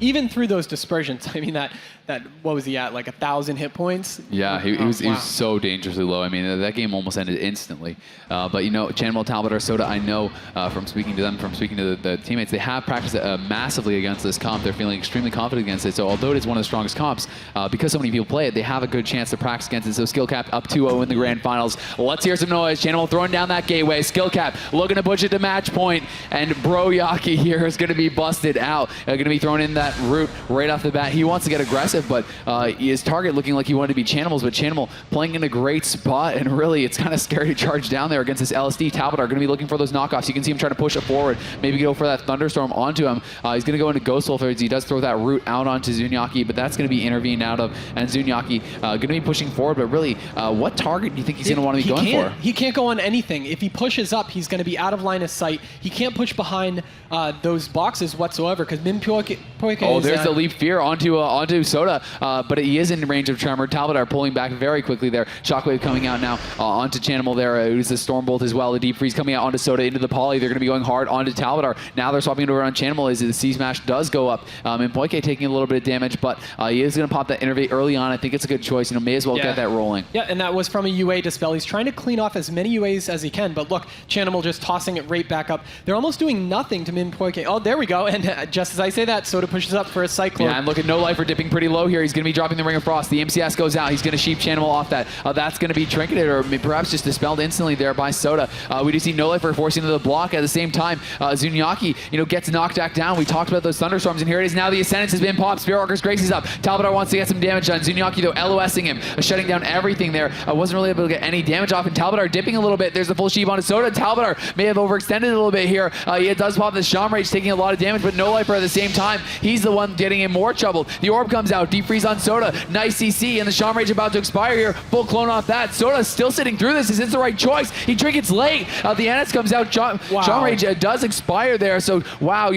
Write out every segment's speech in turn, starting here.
even through those dispersions. I mean, that what was he at, like 1,000 hit points? Yeah, he was so dangerously low. I mean, that game almost ended instantly. But you know, Chanimal, Talbadar, Sodah, I know from speaking to them, from speaking to the teammates, they have practiced massively against this comp. They're feeling extremely confident against it. So although it is one of the strongest comps, because so many people play it, they have a good chance to practice against it. So Skill Cap up 2-0 in the grand finals. Let's hear some noise. Chanimal throwing down that gateway. Skill Cap looking to push it to match point, and Broyaki here is going to be busted out. Going to be thrown in that route right off the bat. He wants to get aggressive, but his target looking like he wanted to be Chanimal's, but Chanimal playing in a great spot, and really it's kind of scary to charge down there against this LSD. Talbadar going to be looking for those knockoffs. You can see him trying to push it forward, maybe go for that thunderstorm onto him. He's going to go into Ghost Wolf as he does throw that route out onto Zunniyaki, but that's going to be intervened out of, and Zunniyaki going to be pushing forward, but really, what target do you think he's going to want to be going for? He can't go on anything. If he pushes up, he's going to be out of line of sight. He can't push behind those boxes whatsoever, because Minpojke there's the leap fear onto Sodah, but he is in range of Tremor. Talbadar pulling back very quickly there. Shockwave coming out now onto Chanimal there. Who's the Stormbolt as well. The Deep Freeze coming out onto Sodah into the poly. They're going to be going hard onto Talbadar. Now they're swapping it over on Chanimal as the C-Smash does go up. Minpojke taking a little bit of damage, but he is going to pop that Innervate early on. I think it's a good choice. You know, may as well get that rolling. Yeah, and that was from a UA dispel. He's trying to clean off as many UAs as he can, but look, Chanimal just tossing it right back up. They're almost doing nothing to Minpojke. Oh, there we go. And just as I say that, Sodah pushes up for a Cyclone. Yeah, and look at Nóliferqt dipping pretty low here. He's going to be dropping the Ring of Frost. The MCS goes out. He's going to sheep Chanimal off that. That's going to be trinketed or perhaps just dispelled instantly there by Sodah. We do see Nóliferqt forcing the block at the same time. Zunniyaki, gets knocked back down. We talked about those thunderstorms, and here it is now. The Ascendance has been popped. Spiritwalker's Grace is up. Talbadar wants to get some damage done. Zunniyaki, though, LOSing him, shutting down everything there. Wasn't really able to get any damage off, and Talbadar dipping a little bit. There's the full sheep onto Sodah. Talbadar may have overextended a little bit here. He does pop the Shaman Rage, taking a lot of damage, but Nóliferqt at the same time, he's the one getting in more trouble. The orb comes out, Deep Freeze on Sodah. Nice CC, and the Shaman Rage about to expire here. Full clone off that. Sodah still sitting through this. Is this the right choice? He trinkets late. The Annex comes out. Shaman Rage does expire there. So, wow,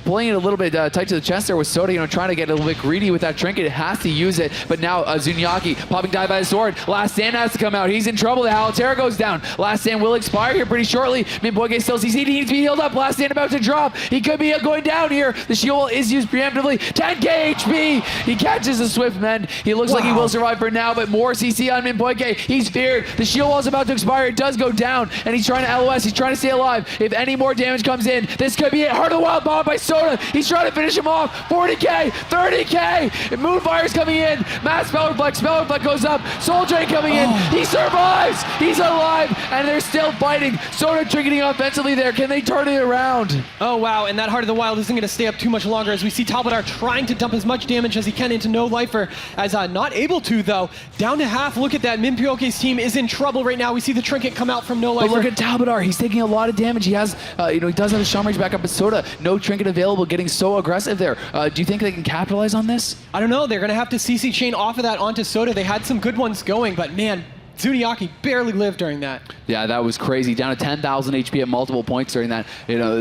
playing it a little bit tight to the chest there with Sodah, trying to get a little bit greedy with that trinket. It has to use it, but now Zunniyaki popping dive by the sword. Last Stand has to come out. He's in trouble. The Halaterra goes down. Last Stand will expire here pretty shortly. Minpojke still CC. He needs to be healed up. Last Stand about to drop. He could be going down here. The shield is used preemptively. 10k HP. He catches the Swift Mend. He looks like he will survive for now, but more CC on Minpojke. He's feared. The shield wall is about to expire. It does go down, and he's trying to LOS. He's trying to stay alive. If any more damage comes in, this could be it. Heart of the Wild bomb by Sodah. He's trying to finish him off. 40k, 30k. Moonfire's coming in. Mass Spell Reflect goes up. Soul Drain coming in. He survives. He's alive, and they're still fighting. Sodah trinketing offensively there. Can they turn it around? Oh, wow, and that Heart of the Wild isn't going to stay up too much longer as we see Talbadar trying to dump as much damage as he can into Nóliferqt, as not able to, though. Down to half. Look at that. Minpojke's team is in trouble right now. We see the trinket come out from Nóliferqt. But look at Talbadar. He's taking a lot of damage. He has, he does have his Shaman Rage back up, but Sodah, no trinket available, getting so aggressive there. Do you think they can capitalize on this? I don't know. They're going to have to CC chain off of that onto Sodah. They had some good ones going, but man, Zunniyaki barely lived during that. Yeah, that was crazy. Down to 10,000 HP at multiple points during that.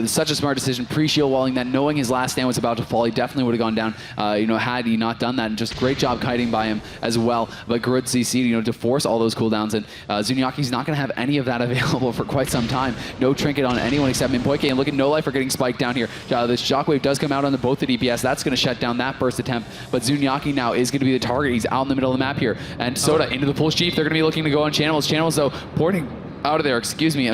Such a smart decision. Pre-shield walling that, knowing his last stand was about to fall, he definitely would have gone down. Had he not done that, and just great job kiting by him as well. But good CC, to force all those cooldowns, and Zunniyaki's not going to have any of that available for quite some time. No trinket on anyone except Minpojke, and look at Nóliferqt getting spiked down here. This Shockwave does come out on both the DPS. That's going to shut down that first attempt. But Zunniyaki now is going to be the target. He's out in the middle of the map here, and Sodah into the full sheep. They're going to be looking to go on Chanimal's. Chanimal's though porting out of there,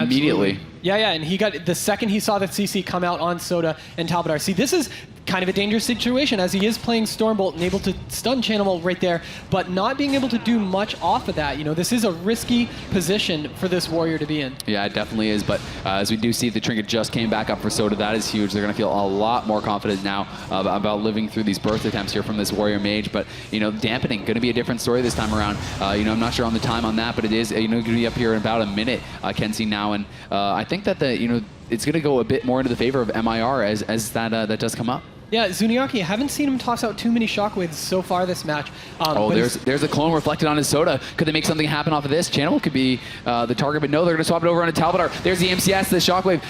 immediately. Yeah, and he got, the second he saw that CC come out on Sodah and Talbadar. See, this is kind of a dangerous situation as he is playing Stormbolt and able to stun Chanimal right there, but not being able to do much off of that. This is a risky position for this warrior to be in. Yeah, it definitely is, but as we do see, the trinket just came back up for Sodah. That is huge. They're going to feel a lot more confident now about living through these burst attempts here from this warrior mage, but, dampening, going to be a different story this time around. I'm not sure on the time on that, but it is, going to be up here in about a minute, I can see now, and I think that it's going to go a bit more into the favor of MIR as that does come up. Yeah, Zunniyaki, I haven't seen him toss out too many shockwaves so far this match. There's a clone reflected on his Sodah. Could they make something happen off of this? Chanimal could be the target, but no, they're going to swap it over onto Talbadar. There's the MCS, the shockwave,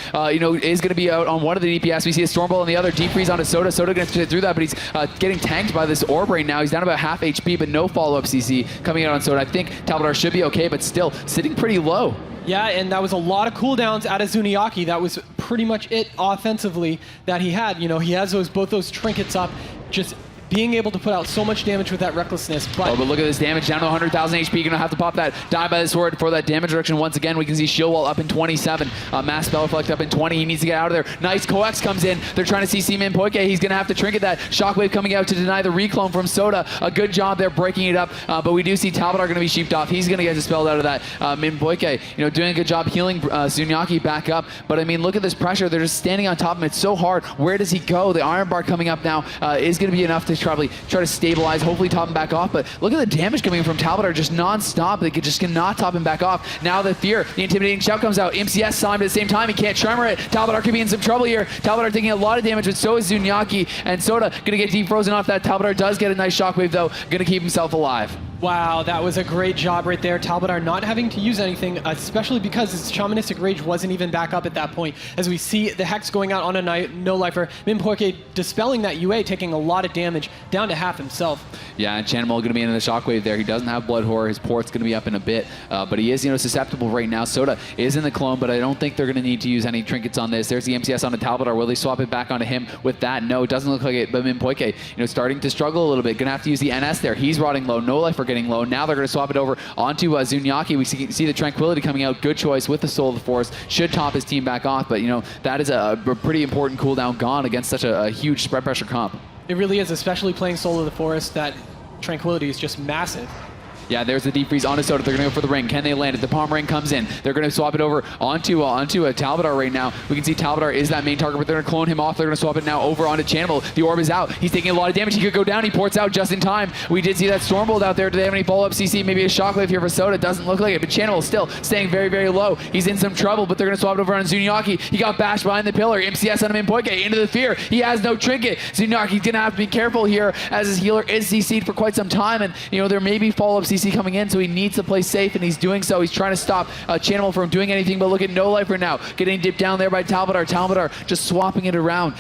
is going to be out on one of the DPS. We see a Stormbolt on the other, Deep Freeze onto Sodah. Sodah going to fit through that, but he's getting tanked by this orb right now. He's down about half HP, but no follow-up CC coming out on Sodah. I think Talbadar should be okay, but still sitting pretty low. Yeah, and that was a lot of cooldowns out of Zunniyaki. That was pretty much it offensively that he had. He has both those trinkets up. just being able to put out so much damage with that recklessness. But look at this damage, down to 100,000 HP. Gonna have to pop that die by the sword for that damage reduction. Once again, we can see Shield Wall up in 27, Mass Spell Reflect up in 20. He needs to get out of there. Nice Coex comes in. They're trying to CC Minpojke. He's gonna have to trinket that. Shockwave coming out to deny the reclone from Sodah. A good job there breaking it up, but we do see Talbadar gonna be sheeped off. He's gonna get dispelled out of that. Minpojke, doing a good job healing Zunniyaki back up. But I mean, look at this pressure. They're just standing on top of him. It's so hard. Where does he go? The Iron Bar coming up now is gonna be enough to probably try to stabilize, hopefully top him back off. But look at the damage coming from Talbadar, just non-stop. They just cannot top him back off. Now the fear, the intimidating shout comes out. MCS saw him at the same time. He can't tremor it. Talbadar could be in some trouble here. Talbadar taking a lot of damage, but so is Zunniyaki. And Sodah gonna get deep frozen off that. Talbadar does get a nice shockwave though, gonna keep himself alive. Wow, that was a great job right there. Talbadar not having to use anything, especially because his Shamanistic Rage wasn't even back up at that point. As we see the Hex going out on a No-Lifer, Minpojke dispelling that UA, taking a lot of damage, down to half himself. Yeah, and Chanimal going to be into the shockwave there. He doesn't have Blood Horror. His port's going to be up in a bit, but he is, susceptible right now. Sodah is in the clone, but I don't think they're going to need to use any trinkets on this. There's the MCS on the Talbadar. Will they swap it back onto him with that? No, it doesn't look like it, but Minpojke, starting to struggle a little bit. Going to have to use the NS there. He's rotting low. No-Lifer getting low. Now they're going to swap it over onto Zunniyaki. We see the Tranquility coming out. Good choice with the Soul of the Forest. Should top his team back off, but that is a pretty important cooldown gone against such a huge spread pressure comp. It really is, especially playing Soul of the Forest. That Tranquility is just massive. Yeah, there's the deep freeze onto Sodah. They're going to go for the ring. Can they land it? The palm ring comes in. They're going to swap it over onto a Talbadar right now. We can see Talbadar is that main target, but they're going to clone him off. They're going to swap it now over onto Chanimal. The orb is out. He's taking a lot of damage. He could go down. He ports out just in time. We did see that Stormbolt out there. Do they have any follow-up CC? Maybe a Shockwave here for Sodah. Doesn't look like it, but Chanimal still staying very, very low. He's in some trouble, but they're going to swap it over on Zunniyaki. He got bashed behind the pillar. MCS on him in Minpojke into the fear. He has no trinket. Zunniyaki's going to have to be careful here as his healer is CC'd for quite some time, and there may be follow-up CC coming in, so he needs to play safe, and he's doing so. He's trying to stop Chanimal from doing anything, but look at No-Lifer now, getting dipped down there by Talbadar. Talbadar just swapping it around,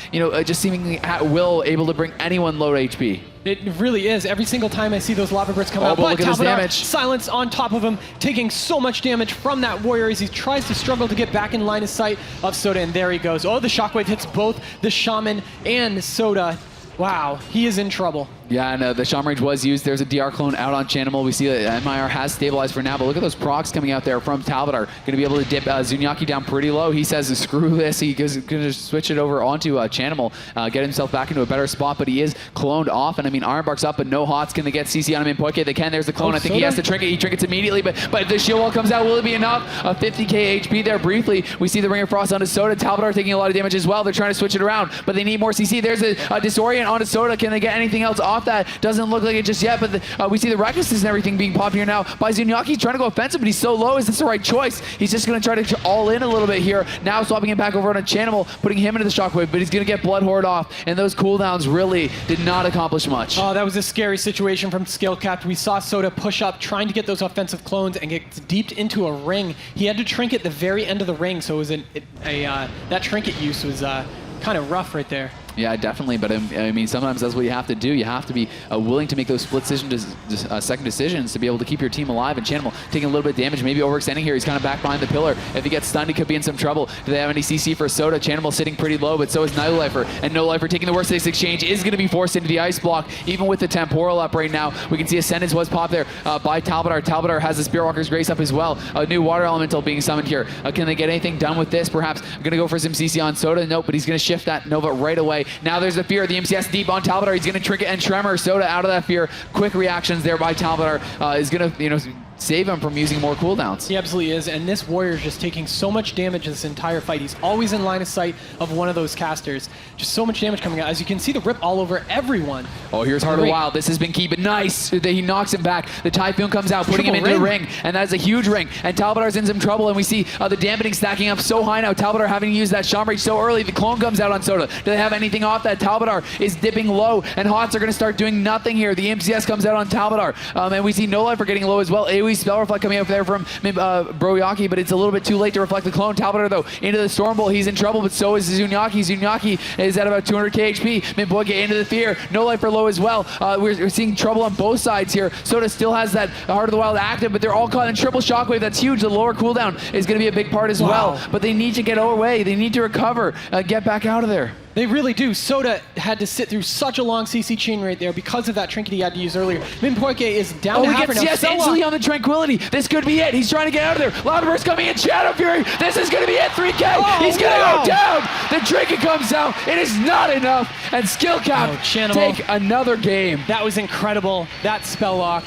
just seemingly at will, able to bring anyone low HP. It really is. Every single time I see those lava bricks come out, but look at this damage. Silence on top of him, taking so much damage from that warrior as he tries to struggle to get back in line of sight of Sodah, and there he goes. Oh, the shockwave hits both the Shaman and Sodah. Wow, he is in trouble. Yeah, and the Shaman Rage was used. There's a DR clone out on Chanimal. We see that MIR has stabilized for now, but look at those procs coming out there from Talbadar. Going to be able to dip Zunniyaki down pretty low. He says, screw this. He's going to switch it over onto Chanimal, get himself back into a better spot, but he is cloned off. And I mean, Ironbark's up, but no Hot's going to get CC on him in Minpojke. They can. There's the clone. I think he has to trinket. He trinkets immediately, but the shield wall comes out. Will it be enough? 50k HP there briefly. We see the Ring of Frost onto Sodah. Talbadar taking a lot of damage as well. They're trying to switch it around, but they need more CC. There's a Disorient onto Sodah. Can they get anything else off that? Doesn't look like it just yet, but we see the recklessness and everything being popped here now by Zunniyaki. He's trying to go offensive, but he's so low. Is this the right choice? He's just going to try to all in a little bit here. Now swapping him back over on a Chanimal, putting him into the shockwave, but he's going to get Blood Horde off, and those cooldowns really did not accomplish much. Oh, that was a scary situation from Skill-Capped. We saw Sodah push up, trying to get those offensive clones, and get deeped into a ring. He had to trinket the very end of the ring, so it was that trinket use was kind of rough right there. Yeah, definitely, but I mean, sometimes that's what you have to do. You have to be willing to make those split second decisions to be able to keep your team alive. And Chanimal taking a little bit of damage, maybe overextending here. He's kind of back behind the pillar. If he gets stunned, he could be in some trouble. Do they have any CC for Sodah? Chanimal sitting pretty low, but so is No-Lifer. And No-Lifer taking the worst of this exchange is going to be forced into the ice block, even with the temporal up right now. We can see Ascendance was popped there by Talbadar. Talbadar has the Spiritwalker's Grace up as well. A new Water Elemental being summoned here. Can they get anything done with this? Perhaps going to go for some CC on Sodah. Nope, but he's going to shift that Nova right away. Now there's the fear. The MCS deep on Talbadar. He's going to trinket and tremor Sodah out of that fear. Quick reactions there by Talbadar is going to save him from using more cooldowns. He absolutely is, and this warrior is just taking so much damage this entire fight. He's always in line of sight of one of those casters. Just so much damage coming out. As you can see, the rip all over everyone. Oh, here's Heart of the Wild. This has been key, but nice. He knocks him back. The Typhoon comes out, putting him into the ring, and that's a huge ring. And Talbadar's in some trouble, and we see the dampening stacking up so high now. Talbadar having to use that Shaman Rage so early. The clone comes out on Sodah. Do they have anything off that? Talbadar is dipping low, and Hots are going to start doing nothing here. The MCS comes out on Talbadar, and we see No-Lifer getting low as well. AoE Spell Reflect coming out there from Broyaki, but it's a little bit too late to reflect the clone. Talbadar, though, into the Stormbolt. He's in trouble, but so is Zunniyaki. Zunniyaki is at about 200k HP. Minpojke into the fear. No-Lifer low as well. We're seeing trouble on both sides here. Sodah still has that Heart of the Wild active, but they're all caught in triple shockwave. That's huge. The lower cooldown is going to be a big part as well. But they need to get away. They need to recover, get back out of there. They really do. Sodah had to sit through such a long CC chain right there because of that trinket he had to use earlier. Minpojke is down to he half gets right now. yes instantly on the Tranquility. This could be it. He's trying to get out of there. Louderburst coming in. Shadow Fury. This is going to be it. 3K. He's going to go down. The trinket comes out. It is not enough. And Skill Cap Chanimal. take another game. That was incredible. That spell lock.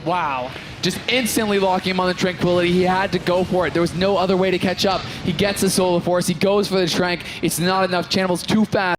Wow. Just instantly locking him on the Tranquility. He had to go for it. There was no other way to catch up. He gets the Solar Force. He goes for the Trank. It's not enough. Chanimal's too fast.